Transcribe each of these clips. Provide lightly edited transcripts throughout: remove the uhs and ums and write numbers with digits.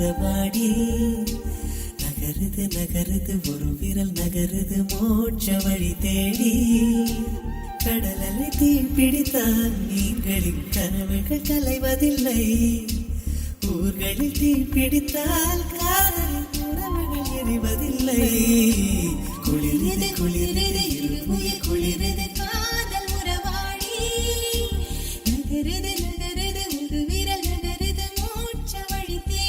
உறவாடி நகருது நகருது ஒரு விரல் நகருது மோட்ச வழி தேடி கடலலை தீ பிடித்தான் மீன்களின் கனவுகள் கலைவதில்லை ஊர்களில் தீ பிடித்தால் காதலின் உறவுகள் எரிவதில்லை குளிரது குளிரது இருமுயிர் குளிரது காதல் உறவாடி நகருது நகருது ஒரு விரல் நகருது மோட்ச வழி தேடி.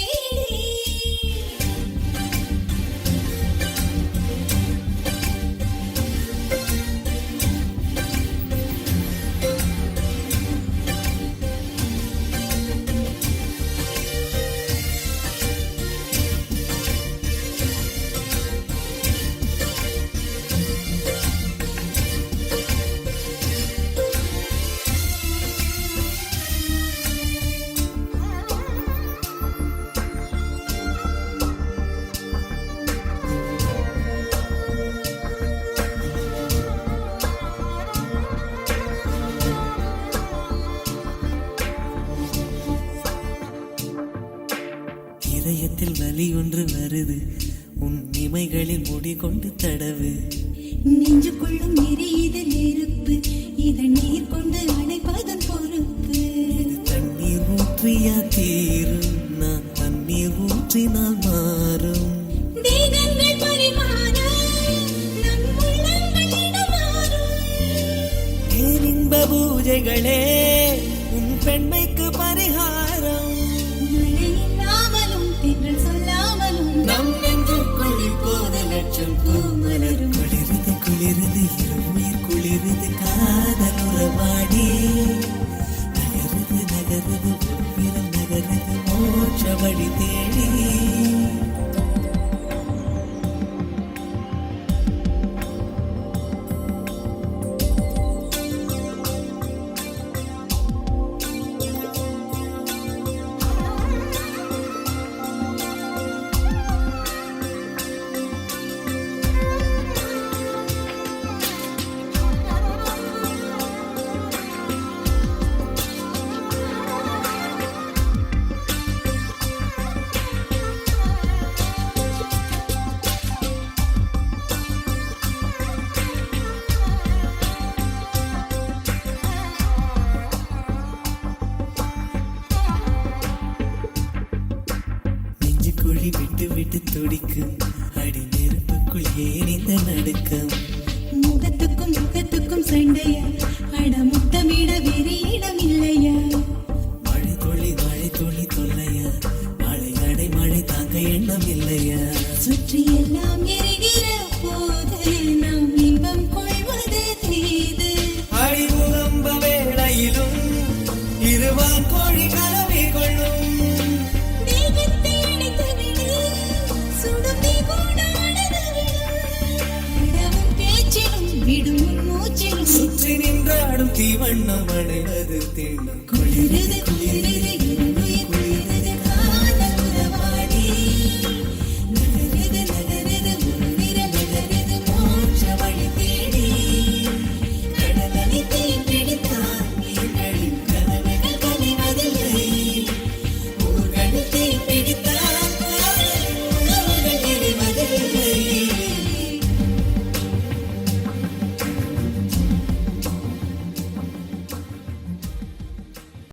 இதயத்தில் வலி ஒன்று வருது உன் இமைகளில் முடி கொண்டு தடவு நெஞ்சுக்குள்ளும் எரியுது நெருப்பு இதன் நீர் கொண்டு அணைப்பதன் பொறுப்பு. இது தண்ணீர் ஊற்றியா தீரும் நான் தண்ணீர் ஊற்றினால் மாறும் தேகங்கள் பரிமாற நம் உள்ளங்கள் இடமாறும். இன்ப பூஜைகளே உன் பெண்மைக்கு பரிகாரம் மழை இல்லாமலும் தென்றல் சொல்லாமலும் நம் நெஞ்சுக்குள் இப்போது லட்சம் பூமலரும் குளிருது குளிருது இருமுயிர் குளிருது காதல் உறவாடி நகருது நகருது ஒரு விரல் நகருது மோட்ச வழி தேடி குழி விட்டு விட்டு துடிக்கும் அடி நெருப்புக்குள் ஏன் இந்த நடுக்கம் முகத்துக்கும் முகத்துக்கும் சண்டையா அட முத்தமிட வேறு இடம் இல்லையா. மழை துளி தொல்லையா மழை அடை மழை தாங்க எண்ணம் இல்லையா சுற்றி எல்லாம் எரிகிற போது நாம் இன்பம் கொள்வது தீது. அழிவுகம்ப வேளையிலும் இருவான் கோழி கலவை கொள்ளும் தேகத்தை அணைத்து விடு சுடும் தீ கூட அணைத்து விடு. விடவும் பேச்சிலும் விடும் மூச்சிலும் சுற்றி நின்றாடும் தீவண்ணம் அடைவது திண்ணம் குளிரது